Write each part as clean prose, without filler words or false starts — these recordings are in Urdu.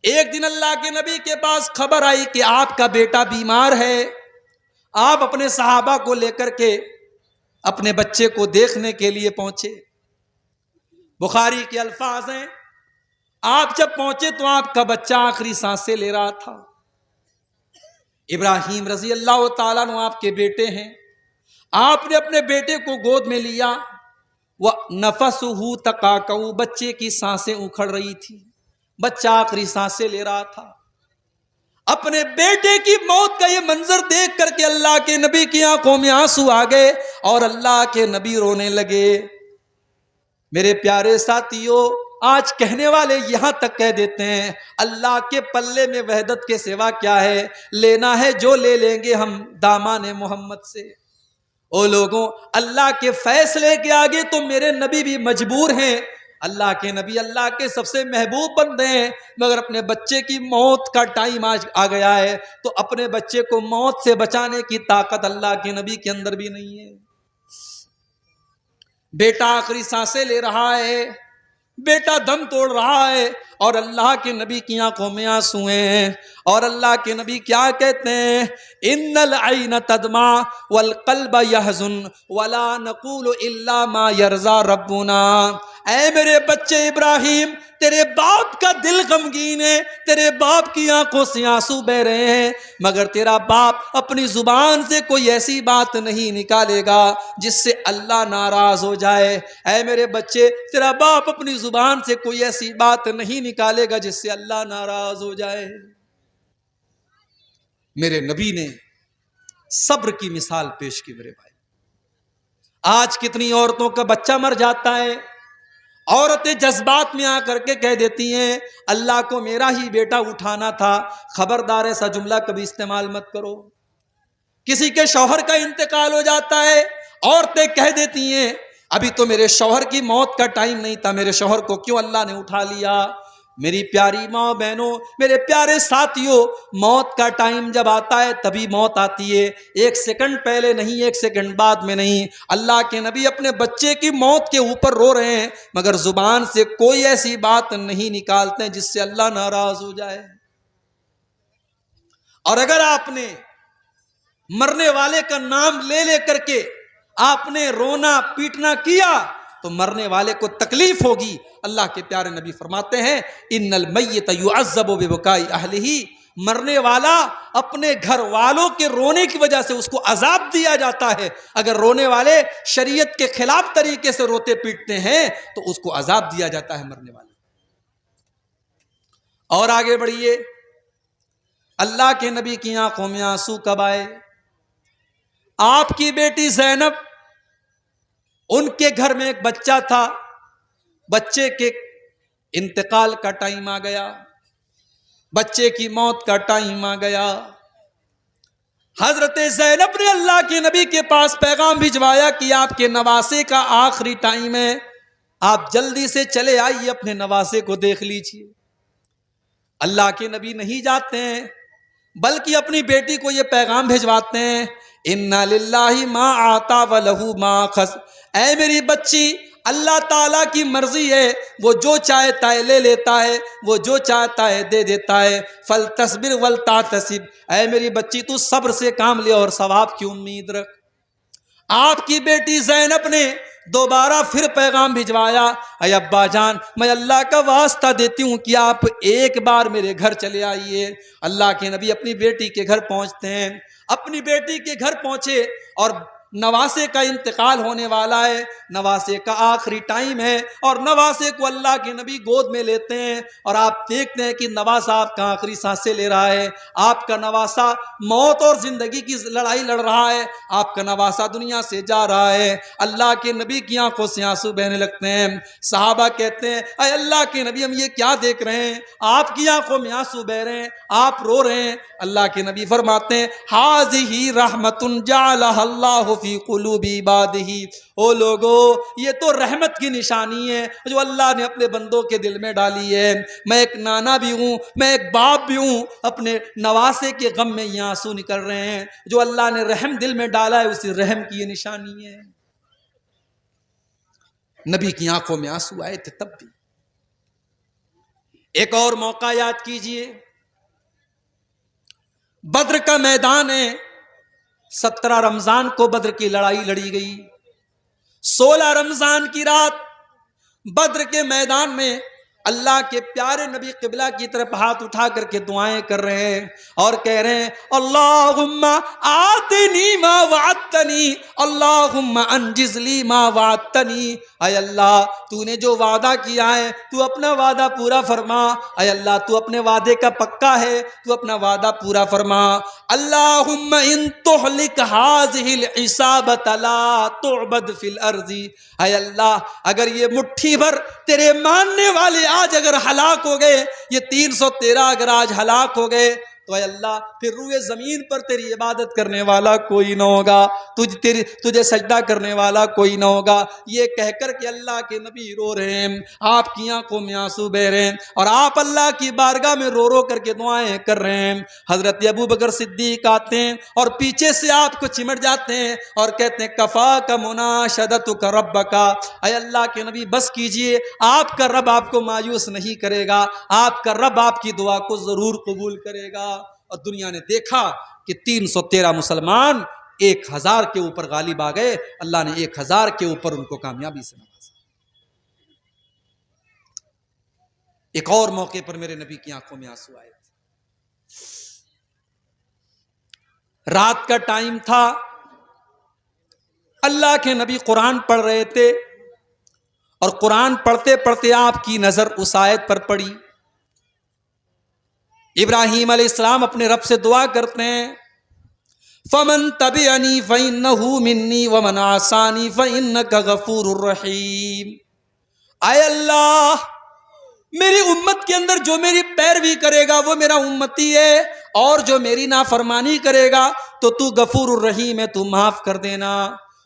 ایک دن اللہ کے نبی کے پاس خبر آئی کہ آپ کا بیٹا بیمار ہے. آپ اپنے صحابہ کو لے کر کے اپنے بچے کو دیکھنے کے لیے پہنچے. بخاری کے الفاظ ہیں آپ جب پہنچے تو آپ کا بچہ آخری سانسیں لے رہا تھا. ابراہیم رضی اللہ تعالیٰ عنہ آپ کے بیٹے ہیں. آپ نے اپنے بیٹے کو گود میں لیا. وَنَفَسُهُ تَقَاقَعُ بچے کی سانسیں اکھڑ رہی تھی. بچہ آخری سانسیں لے رہا تھا. اپنے بیٹے کی موت کا یہ منظر دیکھ کر کے اللہ کے نبی کی آنکھوں میں آنسو آ گئے اور اللہ کے نبی رونے لگے. میرے پیارے ساتھیوں، آج کہنے والے یہاں تک کہہ دیتے ہیں اللہ کے پلے میں وحدت کے سوا کیا ہے، لینا ہے جو لے لیں گے ہم دامان محمد سے. او لوگوں، اللہ کے فیصلے کے آگے تو میرے نبی بھی مجبور ہیں. اللہ کے نبی اللہ کے سب سے محبوب بندے ہیں، مگر اپنے بچے کی موت کا ٹائم آج آ گیا ہے تو اپنے بچے کو موت سے بچانے کی طاقت اللہ کے نبی کے اندر بھی نہیں ہے. بیٹا آخری سانسیں لے رہا ہے، بیٹا دم توڑ رہا ہے اور اللہ کے نبی کی آنکھوں میں آنسو ہیں. اور اللہ کے نبی کیا کہتے ہیں؟ ان العین تدمع والقلب یحزن ولا نقول الا ما یرضی ربنا. اے میرے بچے ابراہیم، تیرے باپ کا دل غمگین ہے، تیرے باپ کی آنکھوں سے آنسو بہ رہے ہیں، مگر تیرا باپ اپنی زبان سے کوئی ایسی بات نہیں نکالے گا جس سے اللہ ناراض ہو جائے. اے میرے بچے، تیرا باپ اپنی زبان سے کوئی ایسی بات نہیں نکالے گا جس سے اللہ ناراض ہو جائے. میرے نبی نے صبر کی مثال پیش کی. میرے بھائی، آج کتنی عورتوں کا بچہ مر جاتا ہے، عورتیں جذبات میں آ کر کے کہہ دیتی ہیں اللہ کو میرا ہی بیٹا اٹھانا تھا. خبردار ایسا جملہ کبھی استعمال مت کرو. کسی کے شوہر کا انتقال ہو جاتا ہے، عورتیں کہہ دیتی ہیں ابھی تو میرے شوہر کی موت کا ٹائم نہیں تھا، میرے شوہر کو کیوں اللہ نے اٹھا لیا. میری پیاری ماں بہنوں، میرے پیارے ساتھیوں، موت کا ٹائم جب آتا ہے تبھی موت آتی ہے، ایک سیکنڈ پہلے نہیں، ایک سیکنڈ بعد میں نہیں. اللہ کے نبی اپنے بچے کی موت کے اوپر رو رہے ہیں مگر زبان سے کوئی ایسی بات نہیں نکالتے جس سے اللہ ناراض ہو جائے. اور اگر آپ نے مرنے والے کا نام لے لے کر کے آپ نے رونا پیٹنا کیا تو مرنے والے کو تکلیف ہوگی. اللہ کے پیارے نبی فرماتے ہیں ان المیت یعذب ببکاء اہلہ، مرنے والا اپنے گھر والوں کے رونے کی وجہ سے اس کو عذاب دیا جاتا ہے. اگر رونے والے شریعت کے خلاف طریقے سے روتے پیٹتے ہیں تو اس کو عذاب دیا جاتا ہے مرنے والے. اور آگے بڑھیے، اللہ کے نبی کی آنکھوں میں آنسو کب آئے؟ آپ کی بیٹی زینب، ان کے گھر میں ایک بچہ تھا، بچے کے انتقال کا ٹائم آ گیا، بچے کی موت کا ٹائم آ گیا. حضرت زینب نے اللہ کے نبی کے پاس پیغام بھجوایا کہ آپ کے نواسے کا آخری ٹائم ہے، آپ جلدی سے چلے آئیے، اپنے نواسے کو دیکھ لیجیے. اللہ کے نبی نہیں جاتے ہیں بلکہ اپنی بیٹی کو یہ پیغام بھجواتے ہیں اِنَّا لِلَّهِ مَا آتَا وَلَهُ مَا خَذَ. اے میری بچی، اللہ تعالیٰ کی مرضی ہے، وہ جو چاہتا ہے لے لیتا ہے، وہ جو چاہتا ہے دے دیتا ہے. فَلْتَصْبِرْ وَلْتَعْتَصِبْ. اے میری بچی، تو صبر سے کام لے اور ثواب کی امید رکھ. آپ کی بیٹی زینب نے دوبارہ پھر پیغام بھجوایا، اے ابا جان، میں اللہ کا واسطہ دیتی ہوں کہ آپ ایک بار میرے گھر چلے آئیے. اللہ کے نبی اپنی بیٹی کے گھر پہنچتے ہیں. اپنی بیٹی کے گھر پہنچے اور نواسے کا انتقال ہونے والا ہے، نواسے کا آخری ٹائم ہے اور نواسے کو اللہ کے نبی گود میں لیتے ہیں اور آپ دیکھتے ہیں کہ نواسا آپ کا آخری سانسیں لے رہا ہے. آپ کا نواسا موت اور زندگی کی لڑائی لڑ رہا ہے، آپ کا نواسا دنیا سے جا رہا ہے. اللہ کے نبی کی آنکھوں سے آنسو بہنے لگتے ہیں. صحابہ کہتے ہیں اے اللہ کے نبی، ہم یہ کیا دیکھ رہے ہیں؟ آپ کی آنکھوں میں آنسو بہ رہے ہیں، آپ رو رہے ہیں. اللہ کے نبی فرماتے ہیں ہذہ رحمت جعلها اللہ فی قلوب عبادہ. او لوگو، یہ تو رحمت کی نشانی ہے جو اللہ نے اپنے بندوں کے دل میں ڈالی ہے. میں ایک نانا بھی ہوں، میں ایک باپ بھی ہوں، اپنے نواسے کے غم میں یہ آنسو نکل رہے ہیں. جو اللہ نے رحم دل میں ڈالا ہے اسی رحم کی یہ نشانی ہے. نبی کی آنکھوں میں آنسو آئے تھے تب بھی. ایک اور موقع یاد کیجئے، بدر کا میدان ہے، 17 رمضان کو بدر کی لڑائی لڑی گئی، 16 رمضان کی رات بدر کے میدان میں اللہ کے پیارے نبی قبلہ کی طرف ہاتھ اٹھا کر کے دعائیں کر رہے ہیں اور کہہ رہے ہیں اللہم آتنی ما وعدتنی، اللہم انجز لی ما وعدتنی، اے اللہ تو نے جو وعدہ کیا ہے تو اپنا وعدہ پورا فرما، اے اللہ تو اپنے وعدے کا پکا ہے، تو اپنا وعدہ پورا فرما، اللہم ان تہلک ہذہ العصابۃ لا تعبد فی الارض، اے اللہ اگر یہ مٹھی بھر تیرے ماننے والے آج اگر ہلاک ہو گئے، یہ 313 اگر آج ہلاک ہو گئے تو اے اللہ پھر روئے زمین پر تیری عبادت کرنے والا کوئی نہ ہوگا، تجھے سجدہ کرنے والا کوئی نہ ہوگا۔ یہ کہہ کر کہ اللہ کے نبی رو رہے ہیں، آپ کی آنکھوں میں آنسو بہ رہے ہیں اور آپ اللہ کی بارگاہ میں رو رو کر کے دعائیں کر رہے ہیں۔ حضرت ابوبکر صدیق آتے ہیں اور پیچھے سے آپ کو چمٹ جاتے ہیں اور کہتے ہیں کفاک مناشدتک ربک، اے اللہ کے نبی بس کیجئے، آپ کا رب آپ کو مایوس نہیں کرے گا، آپ کا رب آپ کی دعا کو ضرور قبول کرے گا۔ اور دنیا نے دیکھا کہ 313 مسلمان 1000 کے اوپر غالب آ گئے، اللہ نے 1000 کے اوپر ان کو کامیابی سے نوازا۔ ایک اور موقع پر میرے نبی کی آنکھوں میں آنسو آئے تھے، رات کا ٹائم تھا، اللہ کے نبی قرآن پڑھ رہے تھے اور قرآن پڑھتے پڑھتے آپ کی نظر اس آیت پر پڑی، ابراہیم علیہ السلام اپنے رب سے دعا کرتے ہیں فَمَن تَبِعَنِي فَإِنَّهُ مِنِّي وَمَنْ عَصَانِي فَإِنَّكَ غَفُورٌ رَحِيمٌ، اے اللہ میری امت کے اندر جو میری پیروی کرے گا وہ میرا امتی ہے، اور جو میری نافرمانی کرے گا تو تو غفور الرحیم ہے، تو معاف کر دینا۔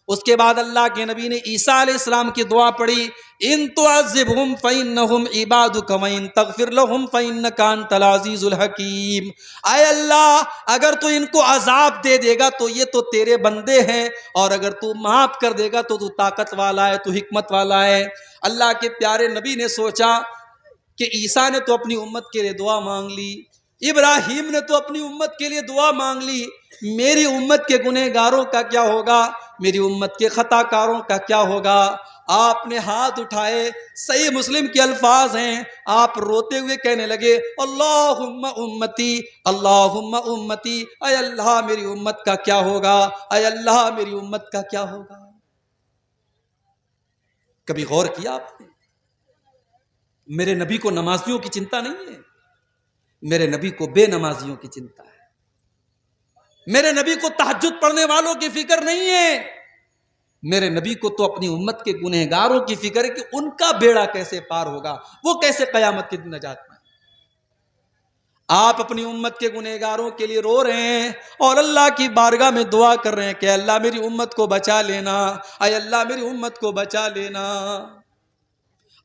اس کے بعد اللہ کے نبی نے عیسیٰ علیہ السلام کی دعا پڑھی ان تعذبہم فإنہم عبادک وإن تغفر لہم فإنک انت العزیز الحکیم، اے اللہ اگر تو ان کو عذاب دے دے گا تو یہ تو تیرے بندے ہیں، اور اگر تو معاف کر دے گا تو تو طاقت والا ہے، تو حکمت والا ہے۔ اللہ کے پیارے نبی نے سوچا کہ عیسیٰ نے تو اپنی امت کے لیے دعا مانگ لی، ابراہیم نے تو اپنی امت کے لیے دعا مانگ لی، میری امت کے گنہگاروں کا کیا ہوگا، میری امت کے خطا کاروں کا کیا ہوگا؟ آپ نے ہاتھ اٹھائے، صحیح مسلم کے الفاظ ہیں، آپ روتے ہوئے کہنے لگے اللہم امتی، اللہم امتی، اے اللہ میری امت کا کیا ہوگا، اے اللہ میری امت کا کیا ہوگا؟ کبھی غور کیا آپ نے؟ میرے نبی کو نمازیوں کی چنتا نہیں ہے، میرے نبی کو بے نمازیوں کی چنتا ہے، میرے نبی کو تہجد پڑھنے والوں کی فکر نہیں ہے، میرے نبی کو تو اپنی امت کے گنہگاروں کی فکر ہے کہ ان کا بیڑا کیسے پار ہوگا، وہ کیسے قیامت کے دن نجات پائیں۔ آپ اپنی امت کے گنہگاروں کے لیے رو رہے ہیں اور اللہ کی بارگاہ میں دعا کر رہے ہیں کہ اللہ میری امت کو بچا لینا، اے اللہ میری امت کو بچا لینا۔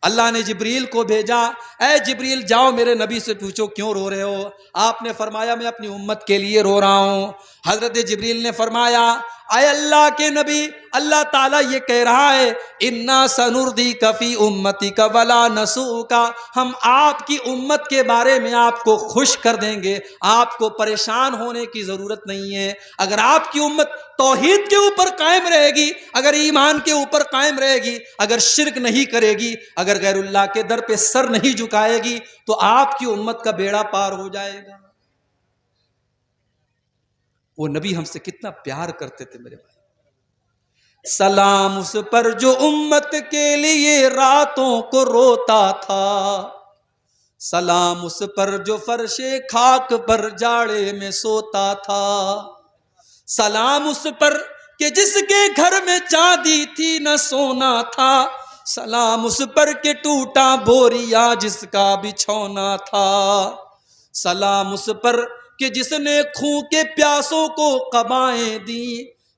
اللہ نے جبریل کو بھیجا، اے جبریل جاؤ میرے نبی سے پوچھو کیوں رو رہے ہو؟ آپ نے فرمایا میں اپنی امت کے لیے رو رہا ہوں۔ حضرت جبریل نے فرمایا اے اللہ کے نبی، اللہ تعالیٰ یہ کہہ رہا ہے اِنَّا سَنُرْضِيكَ فِي أُمَّتِكَ وَلَا نَسُوءُكَ، ہم آپ کی امت کے بارے میں آپ کو خوش کر دیں گے، آپ کو پریشان ہونے کی ضرورت نہیں ہے۔ اگر آپ کی امت توحید کے اوپر قائم رہے گی، اگر ایمان کے اوپر قائم رہے گی، اگر شرک نہیں کرے گی، اگر غیر اللہ کے در پہ سر نہیں جھکائے گی تو آپ کی امت کا بیڑا پار ہو جائے گا۔ وہ نبی ہم سے کتنا پیار کرتے تھے میرے بھائی، سلام اس پر جو امت کے لیے راتوں کو روتا تھا، سلام اس پر جو فرش خاک پر جاڑے میں سوتا تھا، سلام اس پر کہ جس کے گھر میں چاندی تھی نہ سونا تھا، سلام اس پر کہ ٹوٹا بوریا جس کا بچھونا تھا، سلام اس پر کہ جس نے خون کے پیاسوں کو قبائیں دی،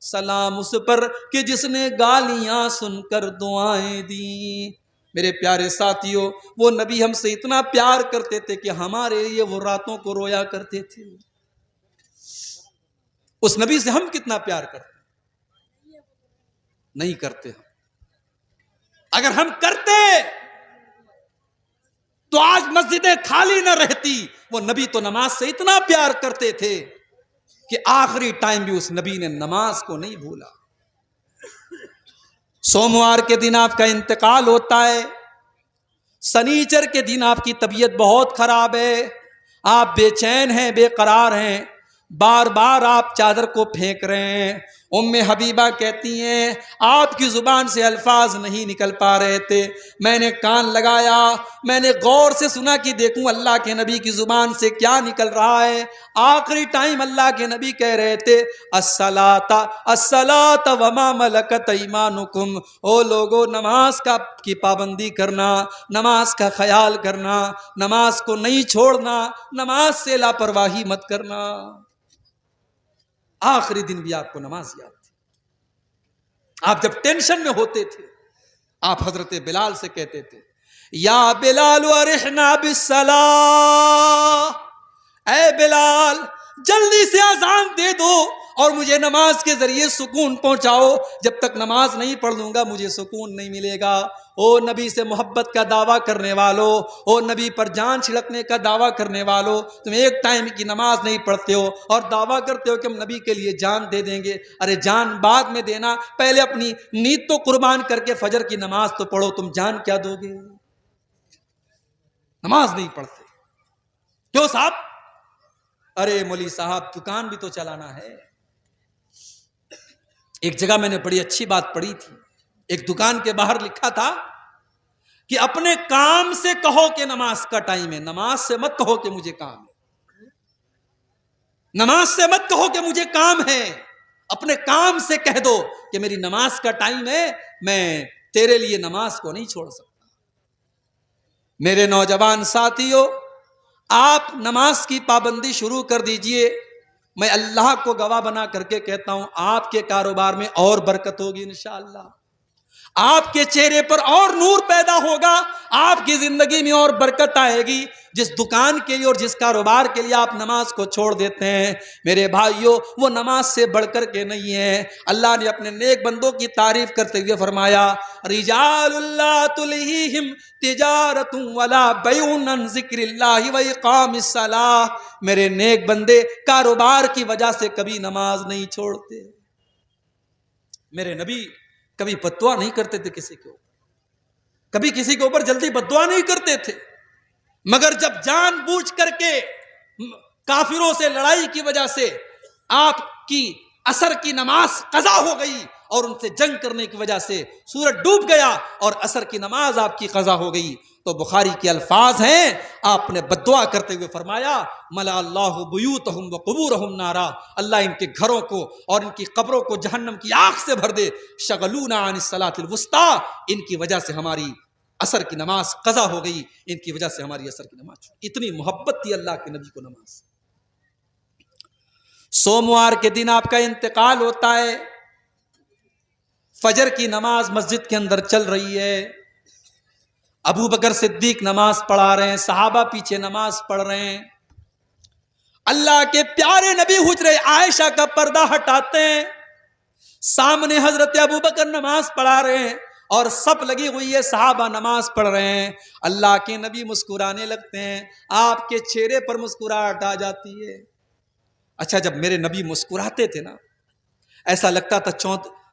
سلام اس پر کہ جس نے گالیاں سن کر دعائیں دی۔ میرے پیارے ساتھیوں، وہ نبی ہم سے اتنا پیار کرتے تھے کہ ہمارے لیے وہ راتوں کو رویا کرتے تھے۔ اس نبی سے ہم کتنا پیار کرتے نہیں کرتے؟ اگر ہم کرتے تو آج مسجدیں خالی نہ رہتی۔ وہ نبی تو نماز سے اتنا پیار کرتے تھے کہ آخری ٹائم بھی اس نبی نے نماز کو نہیں بھولا۔ سوموار کے دن آپ کا انتقال ہوتا ہے، سنیچر کے دن آپ کی طبیعت بہت خراب ہے، آپ بے چین ہیں، بے قرار ہیں، بار بار آپ چادر کو پھینک رہے ہیں۔ حبیبہ کہتی ہیں آپ کی زبان سے الفاظ نہیں نکل پا رہے تھے، میں نے کان لگایا، میں نے غور سے سنا کہ دیکھوں اللہ کے نبی کی زبان سے کیا نکل رہا ہے۔ آخری ٹائم اللہ کے نبی کہہ رہے تھے الصلاۃ وما ملکت ایمانکم، او لوگو نماز کی پابندی کرنا، نماز کا خیال کرنا، نماز کو نہیں چھوڑنا، نماز سے لاپرواہی مت کرنا۔ آخری دن بھی آپ کو نماز یاد تھی۔ آپ جب ٹینشن میں ہوتے تھے آپ حضرت بلال سے کہتے تھے یا بلال ارحنا بالصلاۃ، اے بلال جلدی سے اذان دے دو اور مجھے نماز کے ذریعے سکون پہنچاؤ، جب تک نماز نہیں پڑھ لوں گا مجھے سکون نہیں ملے گا۔ او نبی سے محبت کا دعویٰ کرنے والو، او نبی پر جان چھڑکنے کا دعویٰ کرنے والو، تم ایک ٹائم کی نماز نہیں پڑھتے ہو اور دعویٰ کرتے ہو کہ ہم نبی کے لیے جان دے دیں گے۔ ارے جان بعد میں دینا، پہلے اپنی نیند تو قربان کر کے فجر کی نماز تو پڑھو، تم جان کیا دو گے؟ نماز نہیں پڑھتے کیوں صاحب؟ ارے مولوی صاحب دکان بھی تو چلانا ہے۔ ایک جگہ میں نے بڑی اچھی بات پڑھی تھی، ایک دکان کے باہر لکھا تھا کہ اپنے کام سے کہو کہ نماز کا ٹائم ہے، نماز سے مت کہو کہ مجھے کام ہے، نماز سے مت کہو کہ مجھے کام ہے، اپنے کام سے کہہ دو کہ میری نماز کا ٹائم ہے، میں تیرے لیے نماز کو نہیں چھوڑ سکتا۔ میرے نوجوان ساتھیوں، آپ نماز کی پابندی شروع کر دیجئے، میں اللہ کو گواہ بنا کر کے کہتا ہوں آپ کے کاروبار میں اور برکت ہوگی انشاءاللہ، آپ کے چہرے پر اور نور پیدا ہوگا، آپ کی زندگی میں اور برکت آئے گی۔ جس دکان کے لیے اور جس کاروبار کے لیے آپ نماز کو چھوڑ دیتے ہیں میرے بھائیوں، وہ نماز سے بڑھ کر کے نہیں ہے۔ اللہ نے اپنے نیک بندوں کی تعریف کرتے ہوئے فرمایا رجال اللہ تلہیہم تجارت ولا بیع عن ذکر اللہ واقام الصلاۃ، میرے نیک بندے کاروبار کی وجہ سے کبھی نماز نہیں چھوڑتے۔ میرے نبی کبھی بددعا نہیں کرتے تھے کسی کے اوپر، کبھی کسی کے اوپر جلدی بددعا نہیں کرتے تھے، مگر جب جان بوجھ کر کے کافروں سے لڑائی کی وجہ سے آپ کی عصر کی نماز قضا ہو گئی اور ان سے جنگ کرنے کی وجہ سے سورج ڈوب گیا اور عصر کی نماز آپ کی قضا ہو گئی، تو بخاری کے الفاظ ہیں آپ نے بددعا کرتے ہوئے فرمایا ملا اللہ بیوتہم وقبورہم نارا، اللہ ان کے گھروں کو اور ان کی قبروں کو جہنم کی آگ سے بھر دے، شغلونا عن الصلاۃ الوسطیٰ، ان کی وجہ سے ہماری عصر کی نماز قضا ہو گئی، ان کی وجہ سے ہماری عصر کی نماز چھوڑی۔ اتنی محبت تھی اللہ کے نبی کو نماز۔ سوموار کے دن آپ کا انتقال ہوتا ہے، فجر کی نماز مسجد کے اندر چل رہی ہے، ابو بکر صدیق نماز پڑھا رہے ہیں، صحابہ پیچھے نماز پڑھ رہے ہیں، اللہ کے پیارے نبی حجرہ عائشہ کا پردہ ہٹاتے ہیں، سامنے حضرت ابو بکر نماز پڑھا رہے ہیں اور سب لگی ہوئی ہے، صحابہ نماز پڑھ رہے ہیں، اللہ کے نبی مسکرانے لگتے ہیں، آپ کے چہرے پر مسکراہٹ آ جاتی ہے۔ اچھا جب میرے نبی مسکراتے تھے نا، ایسا لگتا تھا